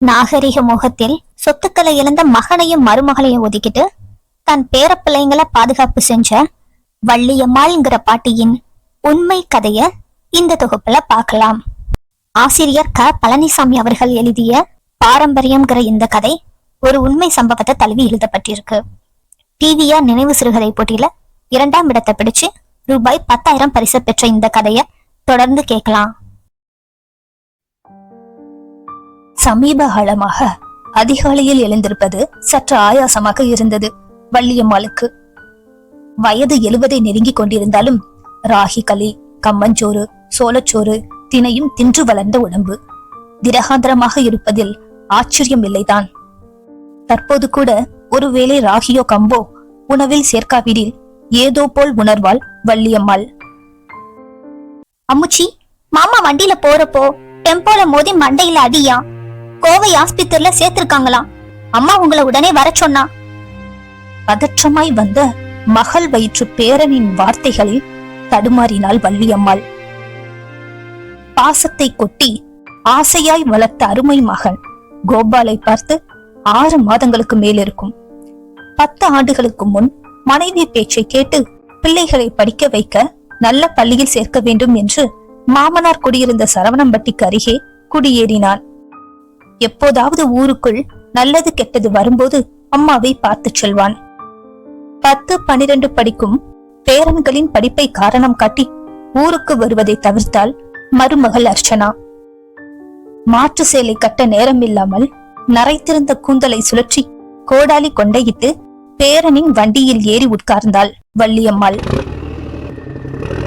நாகரிக முகத்தில் சொத்துக்களை இழந்த மகனையும் மருமகளையும் ஒதுக்கிட்டு தன் பேரப்பிள்ளைங்களை பாதுகாப்பு செஞ்ச வள்ளியம்மாள்ங்கிற பாட்டியின் உண்மை கதைய இந்த தொகுப்புல பார்க்கலாம். ஆசிரியர் க பழனிசாமி அவர்கள் எழுதிய பாரம்பரியம்ங்கிற இந்த கதை ஒரு உண்மை சம்பவத்தை தழுவி எழுதப்பட்டிருக்கு. டிவிஆர் நினைவு சிறுகதை போட்டியில 2ஆம் இடத்தை பிடிச்சு ரூபாய் 10,000 பரிசு பெற்ற இந்த கதைய தொடர்ந்து கேட்கலாம். சமீப காலமாக அதிகாலையில் எழுந்திருப்பது சற்று ஆயாசமாக இருந்தது வள்ளியம்மாளுக்கு. வயது 70 நெருங்கி கொண்டிருந்தாலும் ராகி களி, கம்மஞ்சோறு, சோளச்சோறு, தினையும் தின்று வளர்ந்த உடம்பு திரகாந்திரமாக இருப்பதில் ஆச்சரியம் இல்லைதான். தற்போது கூட ஒருவேளை ராகியோ கம்போ உணவில் சேர்க்காவிடில் ஏதோ போல் உணர்வாள் வள்ளியம்மாள். அம்முச்சி, மாமா வண்டியில போறப்போ டெம்போல மோதி மண்டையில அடியா, கோவை ஆஸ்பத்திரியில சேர்த்திருக்காங்களாம். அம்மா உங்களை உடனே வர சொன்னா. பதற்றமாய் வந்த மகள் வயிற்று பேரனின் வார்த்தைகளில் தடுமாறினாள் வள்ளியம்மாள். பாசத்தை கொட்டி ஆசையாய் வளர்த்த அருமை மகன் கோபாலை பார்த்து 6 மாதங்களுக்கு மேல் இருக்கும். 10 ஆண்டுகளுக்கு முன் மனைவி பேச்சை கேட்டு பிள்ளைகளை படிக்க வைக்க நல்ல பள்ளியில் சேர்க்க வேண்டும் என்று மாமனார் குடியிருந்த சரவணம்பட்டிக்கு அருகே குடியேறினான். எப்போதாவது ஊருக்குள் நல்லது கெட்டது வரும்போது அம்மாவை பார்த்து செல்வான். 10, 12 படிக்கும் பேரன்களின் படிப்பை காரணம் காட்டி ஊருக்கு வருவதை தவிர்த்தால் மருமகள் அர்ச்சனா. மாற்று சேலை கட்ட நேரம் இல்லாமல் நரைத்திருந்த கூந்தலை சுழற்றி கோடாலி கொண்டையிட்டு பேரனின் வண்டியில் ஏறி உட்கார்ந்தாள் வள்ளியம்மாள்.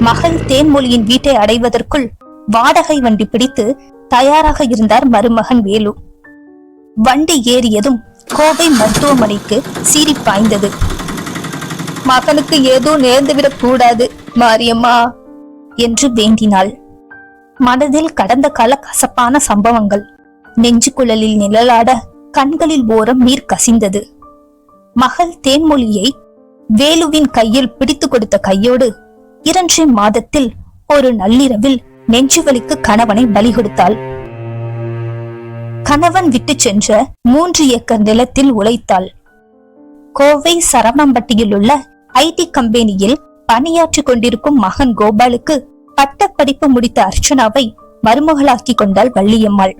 மகள் தேன்மொழியின் வீட்டை அடைவதற்குள் வாடகை வண்டி பிடித்து தயாராக இருந்தார் மருமகன் வேலு. வண்டி ஏறியதும் கோவை மருத்துவமனைக்கு சீறி பாய்ந்தது. மகனுக்கு ஏதோ நேர்ந்துவிடக் கூடாது மாரியம்மா என்று வேண்டினாள். மனதில் கடந்த கால கசப்பான சம்பவங்கள் நெஞ்சுக்குழலில் நிழலாட கண்களில் ஓரம் நீர் கசிந்தது. மகள் தேன்மொழியை வேலுவின் கையில் பிடித்து கொடுத்த கையோடு 2 மாதத்தில் ஒரு நள்ளிரவில் நெஞ்சுவலிக்கு கணவனை பலி கொடுத்தாள். கணவன் விட்டு சென்ற 3 ஏக்கர் நிலத்தில் உழைத்தாள். கோவை சரவணம்பட்டியில் உள்ள ஐடி கம்பெனியில் பணியாற்றி கொண்டிருக்கும் மகன் கோபாலுக்கு பட்டப்படிப்பு முடித்த அர்ச்சனாவை மருமகளாக்கி கொண்டாள் வள்ளியம்மாள்.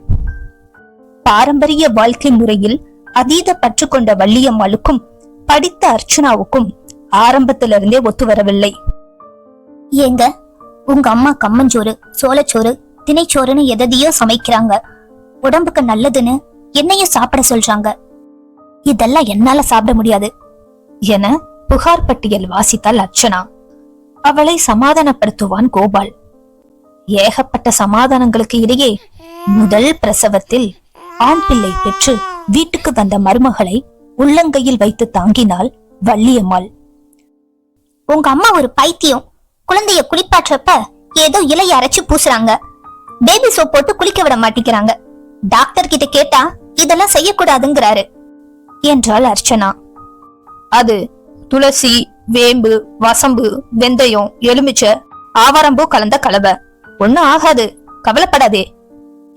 பாரம்பரிய வாழ்க்கை முறையில் அதீத பற்று கொண்ட வள்ளியம்மாளுக்கும் படித்த அர்ச்சனாவுக்கும் ஆரம்பத்திலிருந்தே ஒத்து வரவில்லை. ஏங்க, உங்க அம்மா கம்மஞ்சோறு, சோளச்சோறு, தினைச்சோறுன்னு எதையோ சமைக்கிறாங்க, உடம்புக்கு நல்லதுன்னு என்னையும் சாப்பிட சொல்றாங்க, இதெல்லாம் என்னால சாப்பிட முடியாது என புகார் பட்டியல் வாசித்தாள் அர்ச்சனா. அவளை சமாதானப்படுத்துவான் கோபால். ஏகப்பட்ட சமாதானங்களுக்கு இடையே முதல் பிரசவத்தில் ஆண் பிள்ளை பெற்று வீட்டுக்கு வந்த மருமகளை உள்ளங்கையில் வைத்து தாங்கினாள் வள்ளியம்மாள். உங்க அம்மா ஒரு பைத்தியம். குழந்தைய குளிப்பாற்றப்ப ஏதோ இலைய அரைச்சு பூசுறாங்க, பேபி சோப் போட்டு குளிக்க விட மாட்டேங்கிறாங்க, டாக்டர் கிட்ட கேட்டா இதெல்லாம் செய்யக்கூடாதுங்கிறாரு என்றாள் அர்ச்சனா. அது துளசி, வேம்பு, வசம்பு, வெந்தயம், எலுமிச்சை, ஆவாரம்பூ கலந்த கலவை, ஒண்ணும் ஆகாது, கவலைப்படாதே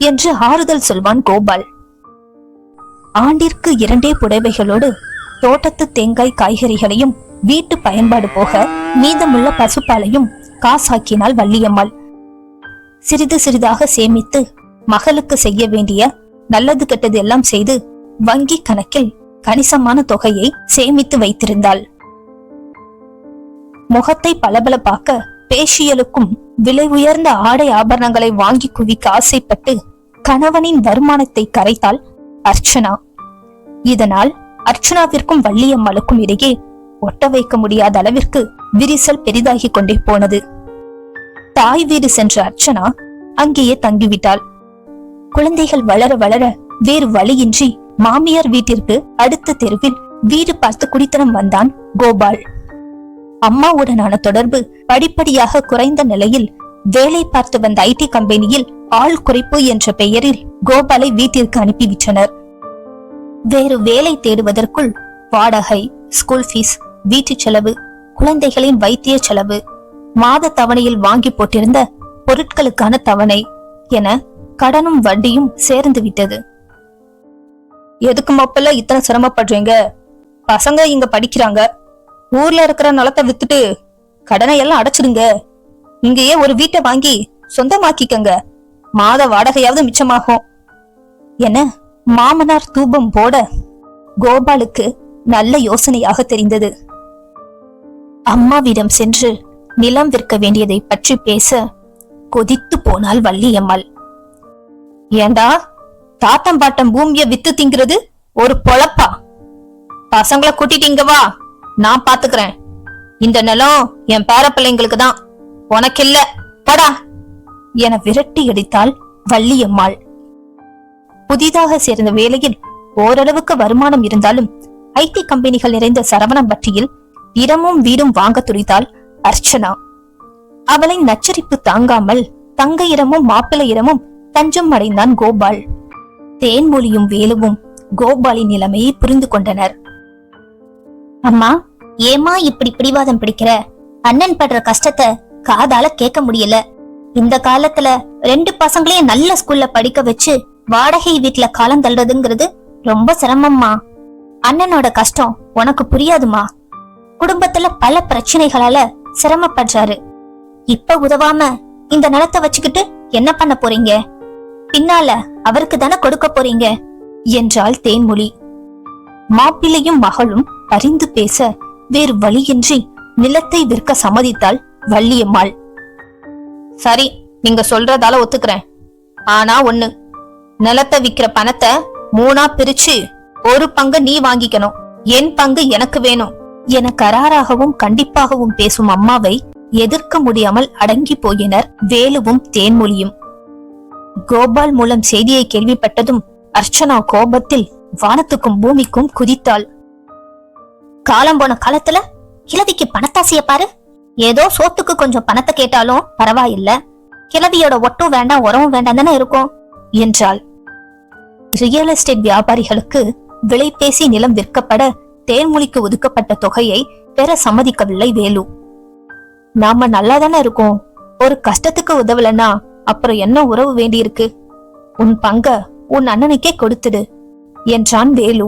என்று ஆறுதல் சொல்வான் கோபால். ஆண்டிற்கு 2 புடவைகளோடு தோட்டத்து தேங்காய் காய்கறிகளையும் வீட்டு பயன்பாடு போக மீதமுள்ள பசுப்பாலையும் காசாக்கினாள் வள்ளியம்மாள். சிறிது சிறிதாக சேமித்து மகளுக்கு செய்ய வேண்டிய நல்லது கெட்டது எல்லாம் செய்து வங்கி கணக்கில் கணிசமான தொகையை சேமித்து வைத்திருந்தாள். முகத்தை பளபளப்பாக்க பேசியலுக்கும் விலை உயர்ந்த ஆடை ஆபரணங்களை வாங்கி குவிக்க ஆசைப்பட்டு கணவனின் வருமானத்தை கரைத்தாள் அர்ச்சனா. இதனால் அர்ச்சனாவிற்கும் வள்ளியம்மாளுக்கும் இடையே ஒட்ட வைக்க முடியாத அளவிற்கு விரிசல் பெரிதாகி கொண்டே போனது. தாய் வீடு சென்ற அர்ச்சனா அங்கேயே தங்கிவிட்டாள். குழந்தைகள் வளர வளர வேறு வழியின்றி மாமியார் வீட்டிற்கு அடுத்த தெருவில் வீடு பார்த்து குடித்தனம் வந்தான் கோபால். அம்மாவுடனான தொடர்பு படிப்படியாக குறைந்த நிலையில் வேலை பார்த்து வந்த ஐடி கம்பெனியில் ஆள் குறைப்பு என்ற பெயரில் கோபாலை வீட்டிற்கு அனுப்பிவிட்டனர். வேறு வேலை தேடுவதற்குள் வாடகை, ஸ்கூல் ஃபீஸ், வீட்டு செலவு, குழந்தைகளின் வைத்திய செலவு, மாத தவணையில் வாங்கி போட்டிருந்த பொருட்களுக்கான தவணை என கடனும் வட்டியும் சேர்ந்து விட்டது. எதுக்கு மொப்பல இத்தனை சிரமப்படுறீங்க? பசங்க இங்க படிக்கிறாங்க. ஊர்ல இருக்கிற நிலத்தை வித்துட்டு கடனை எல்லாம் அடைச்சிடுங்க. இங்கேயே ஒரு வீட்டை வாங்கி சொந்தமாக்கிக்கங்க. மாத வாடகையாவது மிச்சமாகும் என மாமனார் தூபம் போட கோபாலுக்கு நல்ல யோசனையாக தெரிந்தது. அம்மாவிடம் சென்று நிலம் விற்க வேண்டியதை பற்றி பேச கொதித்து போனாள் வள்ளியம்மாள். ஏண்டா, தாத்தம் பாட்டம் பூமிய வித்து திங்கிறது ஒரு பொழப்பா? பசங்களை கூட்டிட்டீங்க வா, நான் பாத்துக்கிறேன். இந்த நிலம் என் பேர பிள்ளைங்களுக்கு தான், உனக்கு இல்ல, போடா என விரட்டி அடித்தாள் வள்ளியம்மாள். புதிதாக சேர்ந்த வேலையில் ஓரளவுக்கு வருமானம் இருந்தாலும் ஐடி கம்பெனிகள் நிறைந்த சரவணம்பட்டியில் இடமும் வீடும் வாங்க துடித்தாள் அர்ச்சனா. அவளை நச்சரிப்பு தாங்காமல் தங்கையிடமும் மாப்பிள்ளையிடமும் தஞ்சம் அடைந்தான் கோபால். தேன்மொழியும் வேலுவும் கோபாலின் நிலைமையை புரிந்து கொண்டனர். அம்மா, ஏமா இப்படி பிடிவாதம் பிடிக்கிற? அண்ணன் படுற கஷ்டத்தை காதால கேட்க முடியல. இந்த காலத்துல 2 பசங்களையும் நல்ல ஸ்கூல்ல படிக்க வச்சு வாடகை வீட்டுல காலம் தள்ளுறதுங்கிறது ரொம்ப சிரமம்மா. அண்ணனோட கஷ்டம் உனக்கு புரியாதுமா. குடும்பத்துல பல பிரச்சனைகளால சிரமப்படுறாரு. இப்ப உதவாம இந்த நிலத்தை வச்சுக்கிட்டு என்ன பண்ண போறீங்க? பின்னால அவருக்கு தானே கொடுக்க போறீங்க என்றாள் தேன்மொழி. மாப்பிள்ளையும் மகளும் அறிந்து பேச வேறு வழியின்றி நிலத்தை விற்க சம்மதித்தாள் வள்ளியம்மாள். சரி, நீங்க சொல்றதால ஒத்துக்கிறேன். ஆனா ஒண்ணு, நிலத்தை விக்கிற பணத்தை 3ஆ பிரிச்சு ஒரு பங்கு நீ வாங்கிக்கணும், என் பங்கு எனக்கு வேணும் என கராராகவும் கண்டிப்பாகவும் பேசும் அம்மாவை எதிர்க்க முடியாமல் அடங்கி போயினர் வேலுவும் தேன்மொழியும். கோபால் மூலம் செய்தியை கேள்விப்பட்டதும் அர்ச்சனா கோபத்தில் வானத்துக்கும் பூமிக்கும் குதித்தாள். காலம் போன காலத்துல கிழவிக்கு பணத்தாசிய பாரு. ஏதோ சோத்துக்கு கொஞ்சம் பணத்தை கேட்டாலும் பரவாயில்ல, கிழவியோட ஒட்டும் வேண்டாம் உரமும் வேண்டாம் தானே இருக்கும் என்றாள். ரியல் எஸ்டேட் வியாபாரிகளுக்கு விலை பேசி நிலம் விற்கப்பட தேன்மொழிக்கு ஒதுக்கப்பட்ட தொகையை பெற சம்மதிக்கவில்லை வேலு. நாம நல்லா தானே இருக்கோம், ஒரு கஷ்டத்துக்கு உதவலன்னா அப்புறம் என்ன உறவு வேண்டியிருக்கு? உன் பங்க உன் அண்ணனுக்கே கொடுத்துடு என்றான் வேலு.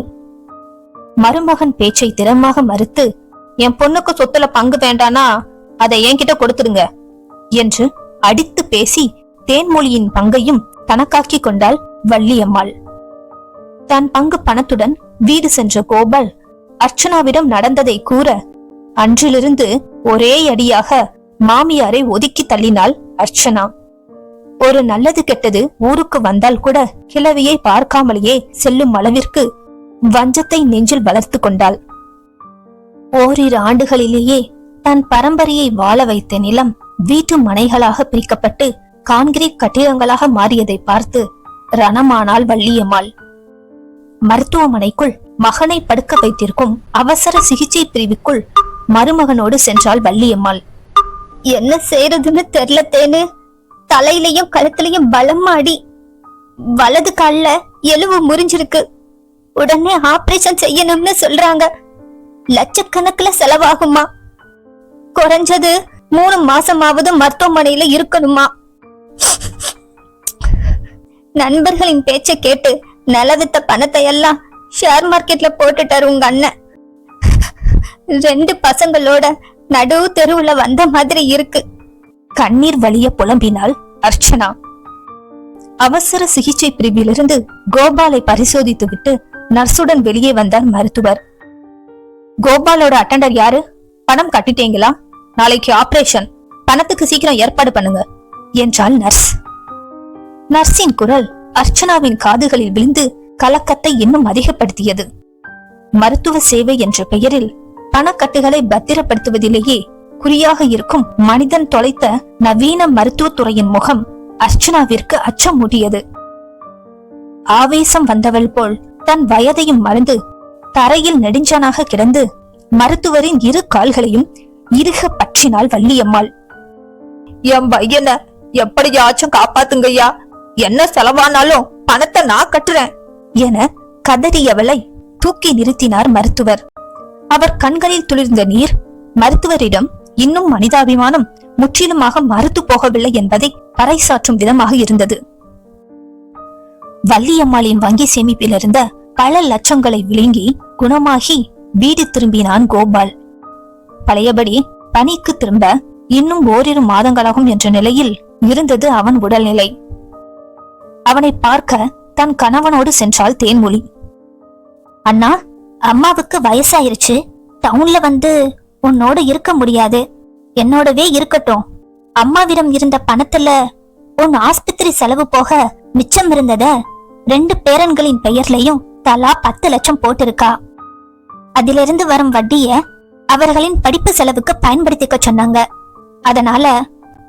மருமகன் பேச்சை திறமாக மறுத்து, என் பொண்ணுக்கு சொத்துல பங்கு வேண்டானா அதை என்கிட்ட கொடுத்துடுங்க என்று அடித்து பேசி தேன்மொழியின் பங்கையும் தனக்காக்கி கொண்டாள் வள்ளியம்மாள். தன் பங்கு பணத்துடன் வீடு சென்ற கோபால் அர்ச்சனாவிடம் நடந்ததை கூற அன்றிலிருந்து ஒரே அடியாக மாமியாரை ஒதுக்கி தள்ளினாள் அர்ச்சனா. ஒரு நல்லது கெட்டது ஊருக்கு வந்தால் கூட கிழவியை பார்க்காமலேயே செல்லும் அளவிற்கு வஞ்சத்தை நெஞ்சில் வளர்த்து கொண்டாள். ஓரிரு ஆண்டுகளிலேயே தன் பரம்பரையை வாழ வைத்த நிலம் வீட்டு மனைகளாக பிரிக்கப்பட்டு கான்கிரீட் கட்டிடங்களாக மாறியதை பார்த்து ரணமானாள் வள்ளியம்மாள். மருத்துவமனைக்குள் மகனை படுக்க வைத்திருக்கும் அவசர சிகிச்சை பிரிவுக்குள் மருமகனோடு சென்றாள் வள்ளியம்மாள். என்ன செய்யறதுன்னு தெரியல தேனு. தலையிலையும் கழுத்துலயும் பலமாடி வலது கால்ல எலும்பு முறிஞ்சிருக்கு. உடனே ஆபரேஷன் செய்யணும்னு சொல்றாங்க. லட்சக்கணக்குல செலவாகுமா. குறைஞ்சது 3 மாசமாவது மருத்துவமனையில இருக்கணுமா. நண்பர்களின் பேச்சை கேட்டு நிலவித்த பணத்தை எல்லாம் ஷேர் மார்க்கெட்ல போட்டுட்டாரு உங்க அண்ணன். 2 பசங்களோட நடு தெருவுல வந்த மாதிரி இருக்கு. கண்ணீர் வலிய புலம்பினாள் அர்ச்சனா. அவசர சிகிச்சை பிரிவிலிருந்து கோபாலை பரிசோதித்து விட்டு நர்சுடன் வெளியே வந்தார் மருத்துவர். கோபாலோட அட்டெண்டர் யாரு? பணம் கட்டிட்டீங்களா? நாளைக்கு ஆபரேஷன், பணத்துக்கு சீக்கிரம் ஏற்பாடு பண்ணுங்க என்றாள் நர்ஸ். நர்ஸின் குரல் அர்ச்சனாவின் காதுகளில் விழுந்து கலக்கத்தை இன்னும் அதிகப்படுத்தியது. மருத்துவ சேவை என்ற பெயரில் பணக்கட்டுகளை பத்திரப்படுத்துவதிலேயே குறியாக இருக்கும் மனிதன் தொலைத்த நவீன மருத்துவத்துறையின் முகம் அர்ச்சனாவிற்கு அச்சம் மூட்டியது. ஆவேசம் வந்தவள் போல் தன் வயதையும் மறந்து தரையில் நெடுஞ்சானாக கிடந்து மருத்துவரின் 2 கால்களையும் இறுக பற்றினாள் வள்ளியம்மாள். என் பையனை எப்படியாச்சும் காப்பாத்துங்கய்யா, என்ன செலவானாலும் பணத்தை நான் கட்டுறேன் என கதறியவளை தூக்கி நிறுத்தினார் மருத்துவர். அவர் கண்களில் துளிர்ந்த நீர் மருத்துவரிடம் இன்னும் மனிதாபிமானம் முற்றிலுமாக மறுத்து போகவில்லை என்பதை பறைசாற்றும் விதமாக இருந்தது. வள்ளியம்மாளின் வங்கி சேமிப்பில் இருந்த பல லட்சங்களை விழுங்கி குணமாகி வீடு திரும்பினான் கோபால். பழையபடி பணிக்கு திரும்ப இன்னும் ஓரிரு மாதங்களாகும் என்ற நிலையில் இருந்தது அவன் உடல்நிலை. அவனை பார்க்க தன் கணவனோடு சென்றாள் தேன்மொழி. அண்ணா, அம்மாவுக்கு வயசாயிருச்சு, டவுன்ல வந்து உன்னோட இருக்க முடியாது, என்னோடவே இருக்கட்டும். அம்மாவிடம் இருந்த பணத்துல உன் ஆஸ்பத்திரி செலவு போக மிச்சம் இருந்தத 2 பேரன்களின் பெயர்லயும் தலா 10 லட்சம் போட்டிருக்கா. அதிலிருந்து வரும் வட்டிய அவர்களின் படிப்பு செலவுக்கு பயன்படுத்திக்க சொன்னாங்க. அதனால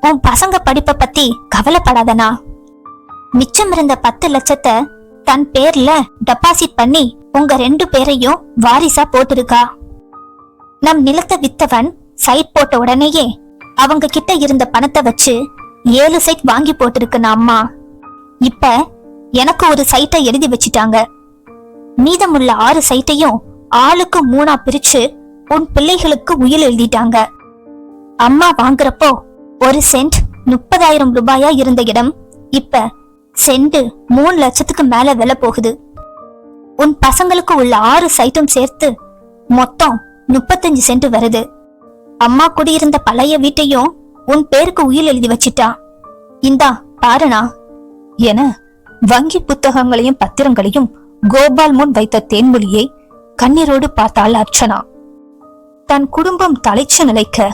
உன் பசங்க படிப்பை பத்தி கவலைப்படாதனா. மிச்சம் இருந்த 10 லட்சத்தை தன் பேர்ல டெபாசிட் பண்ணி உங்க 2 பேரையும் வாரிசா போட்டிருக்கா. நம் நிலத்தை வித்தவன் சைட் போட்ட உடனேயே அவங்க கிட்ட இருந்த பணத்தை வச்சு 7 சைட் வாங்கி போட்டிருக்குன்னு அம்மா. இப்ப எனக்கு ஒரு சைட்டை எழுதி வச்சிட்டாங்க. மீதமுள்ள 6 சைட்டையும் ஆளுக்கு 3ஆ பிரிச்சு உன் பிள்ளைகளுக்கு உயில் எழுதிட்டாங்க. அம்மா வாங்குறப்போ 1 சென்ட் 30,000 ரூபாயா இருந்த இடம் இப்ப சென்ட் 3 லட்சத்துக்கு மேல விலை போகுது. உன் பசங்களுக்கு உள்ள 6 சைட்டும் சேர்த்து மொத்தம் 35 சென்ட் வருது. அம்மா குடியிருந்த பழைய வீட்டையும் உன் பேருக்கு உயில் எழுதி வச்சிட்டா. இந்தா பாருனா என வங்கி புத்தகங்களையும் பத்திரங்களையும் கோபால் முன் வைத்த தேன்மொழியை கண்ணீரோடு பார்த்தாள் அர்ச்சனா. தன் குடும்பம் தலைச்சு நிலைக்க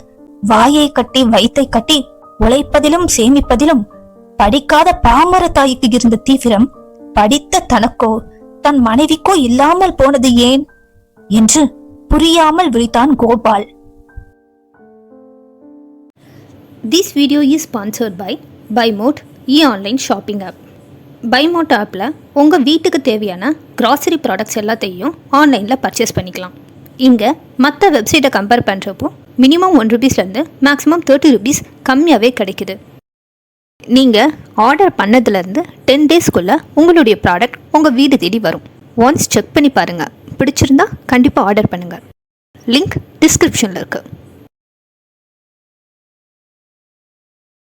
வாயை கட்டி வயித்தை கட்டி உழைப்பதிலும் சேமிப்பதிலும் படிக்காத பாமர தாய்க்கு இருந்த தீவிரம் படித்த தனக்கோ தன் மனைவிக்கோ இல்லாமல் போனது ஏன் என்று புரியாமல் விழித்தான் Gopal. This video is sponsored by BuyMote e-online shopping app. BuyMote ஆப்பில் உங்கள் வீட்டுக்கு தேவையான கிராசரி ப்ராடக்ட்ஸ் எல்லாத்தையும் ஆன்லைனில் பர்ச்சேஸ் பண்ணிக்கலாம். இங்கே மற்ற வெப்சைட்டை கம்பேர் பண்ணுறப்போ மினிமம் ₹1 மேக்ஸிமம் ₹30 கம்மியாகவே கிடைக்குது. நீங்கள் ஆர்டர் பண்ணதுலேருந்து 10 டேஸ்க்குள்ளே உங்களுடைய ப்ராடக்ட் உங்கள் வீடு தேடி வரும். ஒன்ஸ் செக் பண்ணி பாருங்கள், பிடிச்சிருந்தா கண்டிப்பாக ஆர்டர் பண்ணுங்கள். லிங்க் டிஸ்கிரிப்ஷனில் இருக்குது.